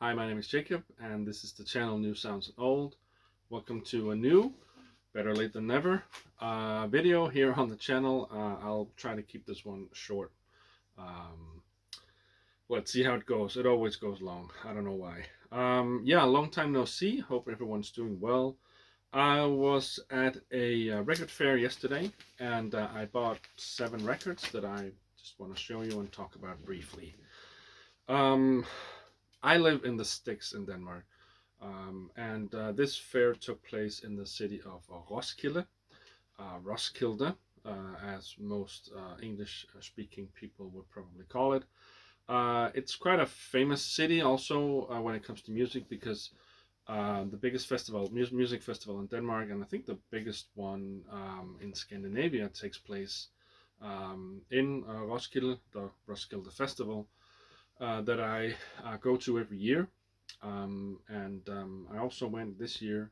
Hi, my name is Jacob, and this is the channel New Sounds and Old. Welcome to a new, better late than never, video here on the channel. I'll try to keep this one short. Um, let's see how it goes. It always goes long. I don't know why. Yeah, long time no see. Hope everyone's doing well. I was at a record fair yesterday, and I bought 7 records that I just want to show you and talk about briefly. Um, I live in the sticks in Denmark. And this fair took place in the city of Roskilde, as most English-speaking people would probably call it. It's quite a famous city also when it comes to music because the biggest music festival in Denmark, and I think the biggest one in Scandinavia, takes place in Roskilde, the Roskilde Festival, that I go to every year. And I also went this year,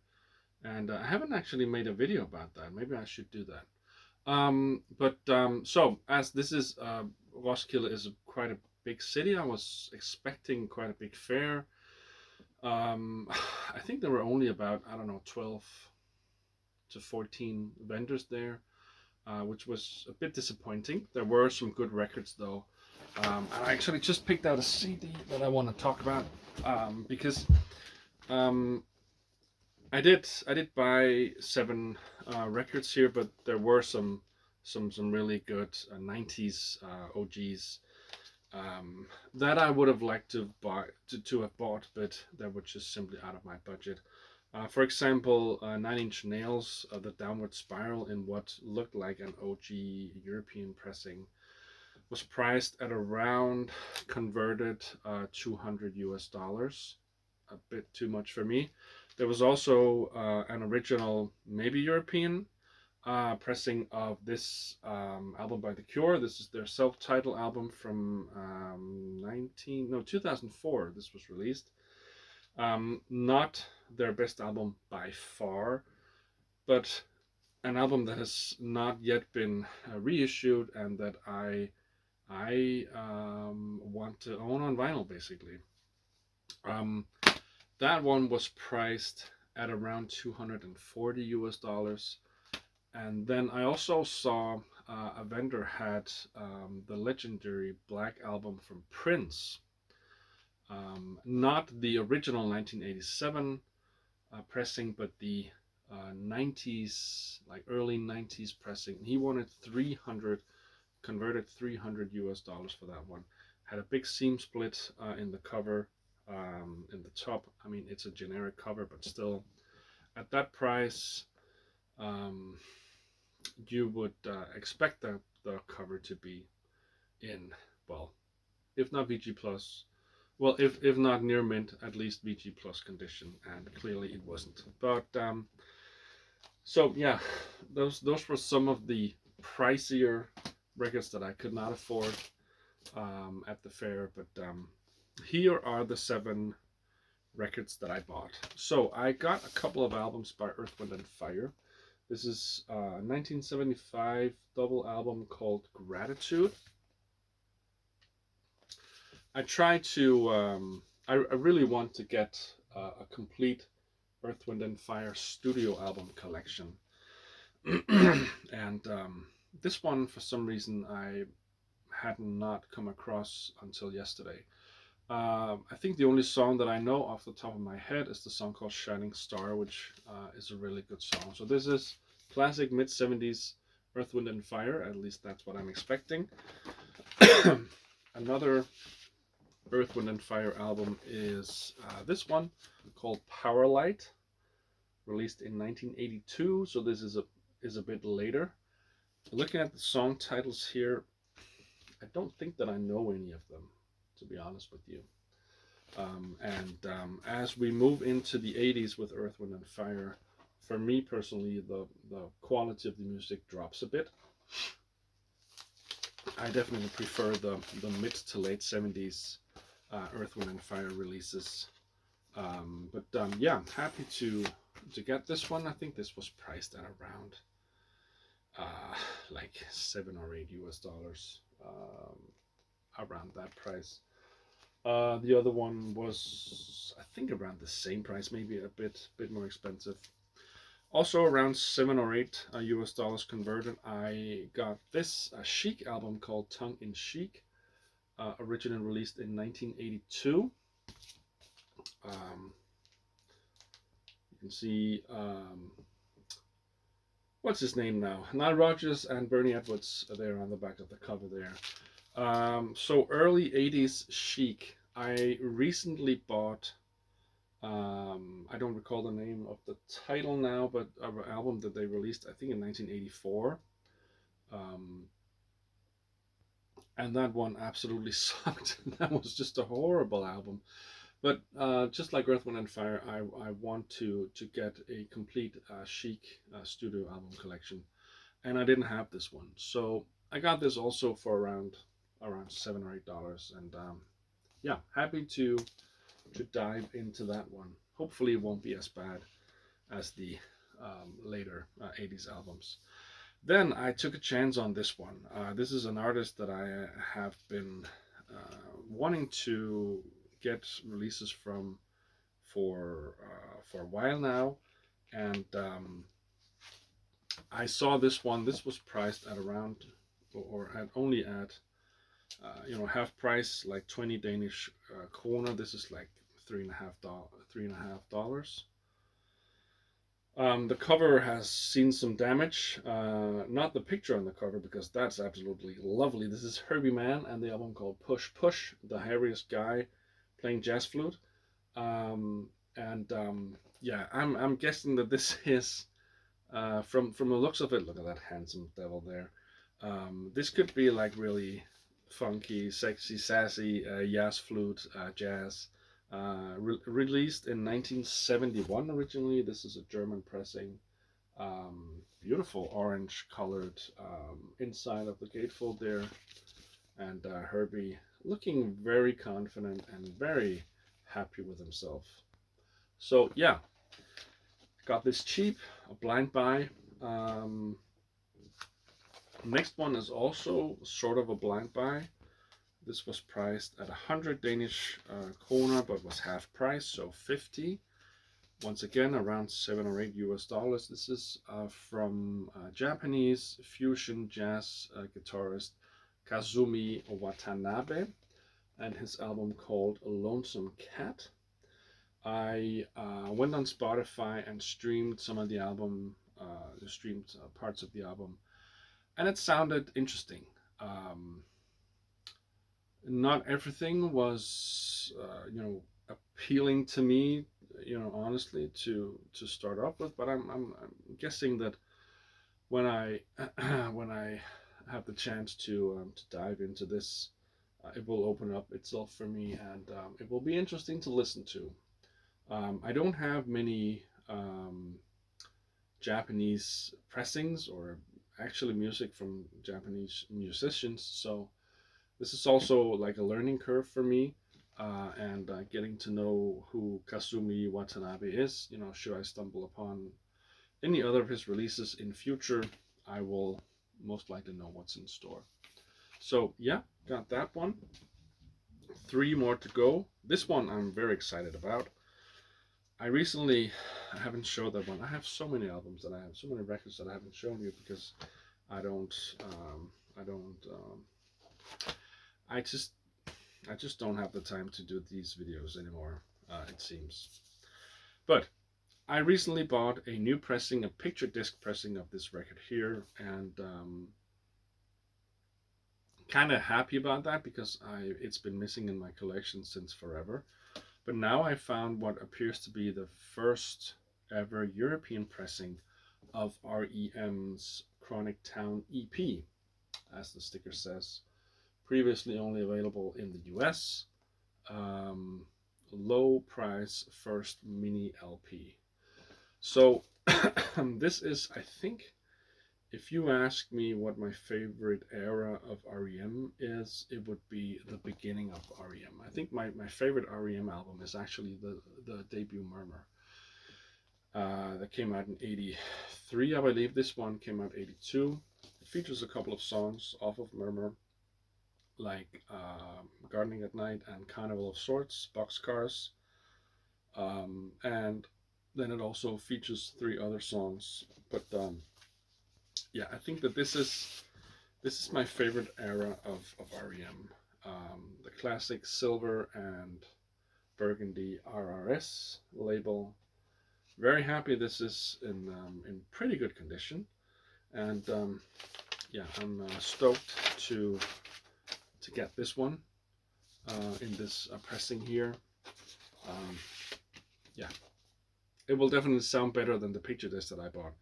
and I haven't actually made a video about that. Maybe I should do that. So as this is Roskilde is quite a big city, I was expecting quite a big fair. I think there were only about, I don't know, 12 to 14 vendors there, which was a bit disappointing. There were some good records though. I actually just picked out a CD that I want to talk about because um, I did buy 7 records here, but there were some really good 90s OGs that I would have liked to have bought, but that were just simply out of my budget. For example, Nine Inch Nails, The Downward Spiral, in what looked like an OG European pressing, was priced at around converted 200 US dollars. A bit too much for me. There was also an original, maybe European, pressing of this album by The Cure. This is their self-titled album from 2004. This was released. Not their best album by far, but an album that has not yet been reissued and that I want to own on vinyl, basically. Um, that one was priced at around 240 US dollars. And then I also saw a vendor had the legendary Black Album from Prince, not the original 1987 pressing, but the 90s, like early 90s pressing. He wanted 300, converted 300 US dollars for that one. Had a big seam split in the cover, in the top. I mean, it's a generic cover, but still, at that price, um, you would expect the cover to be in, well, if not VG Plus, well, if not near mint, at least VG Plus condition, and clearly it wasn't. But so yeah, those were some of the pricier records that I could not afford at the fair. But here are the 7 records that I bought. So I got a couple of albums by Earth, Wind and Fire. This is a 1975 double album called Gratitude. I try to, I really want to get a complete Earth, Wind and Fire studio album collection. And this one, for some reason, I had not come across until yesterday. I think the only song that I know off the top of my head is the song called Shining Star, which is a really good song. So this is classic mid-70s Earth, Wind and Fire, at least that's what I'm expecting. Another Earth, Wind and Fire album is this one called Powerlight, released in 1982, so this is a bit later. Looking at the song titles here, I don't think that I know any of them, to be honest with you. And as we move into the 80s with Earth, Wind and Fire, for me personally, the quality of the music drops a bit. I definitely prefer the mid to late 70s Earth, Wind and Fire releases. Yeah, I'm happy to get this one. I think this was priced at around like 7 or 8 US dollars, around that price. The other one was, I think, around the same price, maybe a bit more expensive. Also around 7 or 8 US dollars converted. I got this Chic album called Tongue in Cheek, originally released in 1982. Um, you can see what's his name now? Nile Rodgers and Bernie Edwards are there on the back of the cover there. So early 80s Chic. I recently bought, I don't recall the name of the title now, but of an album that they released, I think in 1984. Um, and that one absolutely sucked. That was just a horrible album. But just like Earth, Wind and Fire, I want to get a complete Chic studio album collection, and I didn't have this one, so I got this also for around $7 or $8, and yeah, happy to dive into that one. Hopefully, it won't be as bad as the later 80s albums. Then I took a chance on this one. This is an artist that I have been wanting to get releases from for a while now, and I saw this one. This was priced at around, or at only at half price, like 20 Danish kroner. This is like $3.50. The cover has seen some damage. Not the picture on the cover, because that's absolutely lovely. This is Herbie Mann and the album called Push Push, the hairiest guy playing jazz flute. And yeah, I'm guessing that this is from the looks of it. Look at that handsome devil there. This could be like really funky, sexy, sassy jazz flute jazz. Released in 1971 originally. This is a German pressing. Beautiful orange colored inside of the gatefold there, and Herbie looking very confident and very happy with himself. So yeah, got this cheap, a blind buy. Um, Next one is also sort of a blind buy. This was priced at 100 Danish kroner, but was half price, so 50. Once again, around 7 or 8 US dollars. This is from Japanese fusion jazz guitarist Kazumi Watanabe and his album called Lonesome Cat. I went on Spotify and streamed some of the album, streamed parts of the album, and it sounded interesting. Um, Not everything was, appealing to me, honestly, to start off with. But I'm guessing that when I when I have the chance to dive into this, it will open up itself for me, and it will be interesting to listen to. I don't have many Japanese pressings or actually music from Japanese musicians, so this is also like a learning curve for me, and getting to know who Kasumi Watanabe is. Should I stumble upon any other of his releases in future, I will most likely know what's in store. So yeah, got that one. 3 more to go. This one I'm very excited about. I recently haven't showed that one. I have so many albums that I have, so many records that I haven't shown you because I don't, I don't, I just, I just don't have the time to do these videos anymore. It seems. But I recently bought a new pressing, a picture disc pressing of this record here, and kind of happy about that because it's been missing in my collection since forever. But now I found what appears to be the first ever European pressing of REM's Chronic Town EP, as the sticker says. Previously only available in the US. Um, Low price first mini LP. So this is, I think, if you ask me what my favorite era of REM is, it would be the beginning of REM. I think my favorite REM album is actually the debut Murmur. That came out in 83, I believe. This one came out 82. It features a couple of songs off of Murmur. like Gardening at Night and Carnival of Sorts, Boxcars. And then it also features 3 other songs. But yeah, I think that this is my favorite era of REM. The classic silver and burgundy RRS label. Very happy this is in pretty good condition, and yeah, I'm stoked to get this one in this pressing here. Um, yeah, it will definitely sound better than the picture disc that I bought.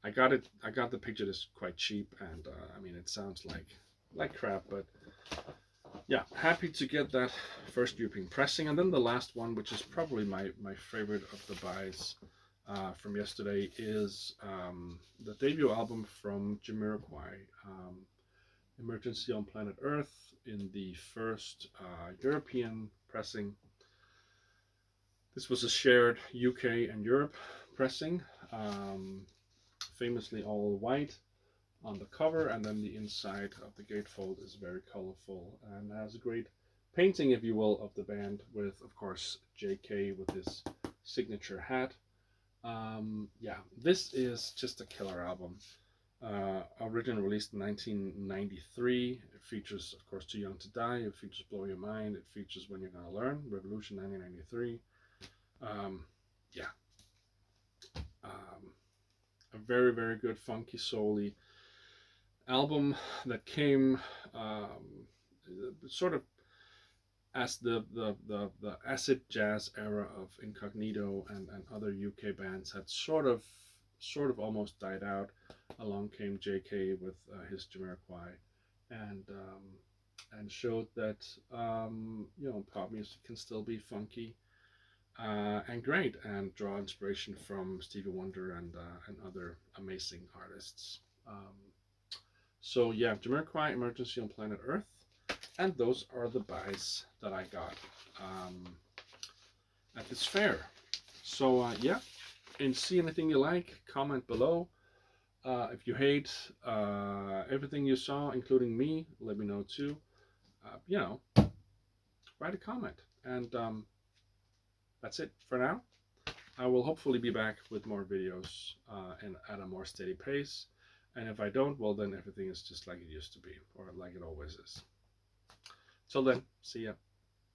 I got it. I got the picture disc quite cheap, and I mean it sounds like crap, but yeah, happy to get that first European pressing, and then the last one, which is probably my favorite of the buys from yesterday, is the debut album from Jamiroquai, Emergency on Planet Earth, in the first European pressing. This was a shared UK and Europe pressing, um, famously all white on the cover, and then the inside of the gatefold is very colorful and has a great painting, if you will, of the band, with, of course, JK with his signature hat. Yeah, this is just a killer album. Originally released in 1993. It features, of course, Too Young to Die. It features Blow Your Mind. It features When You're Gonna Learn, Revolution 1993. Um, yeah, um, a very, very good funky soul album that came sort of as the acid jazz era of Incognito and other UK bands had sort of almost died out. Along came JK with his Jamiroquai, and showed that pop music can still be funky and great, and draw inspiration from Stevie Wonder and other amazing artists. So yeah, Jamiroquai, Emergency on Planet Earth, and those are the buys that I got um, at this fair. So yeah, and see anything you like, comment below. If you hate everything you saw, including me, let me know too. Write a comment. And that's it for now. I will hopefully be back with more videos and at a more steady pace. And if I don't, well, then everything is just like it used to be, or like it always is. Till then, see ya.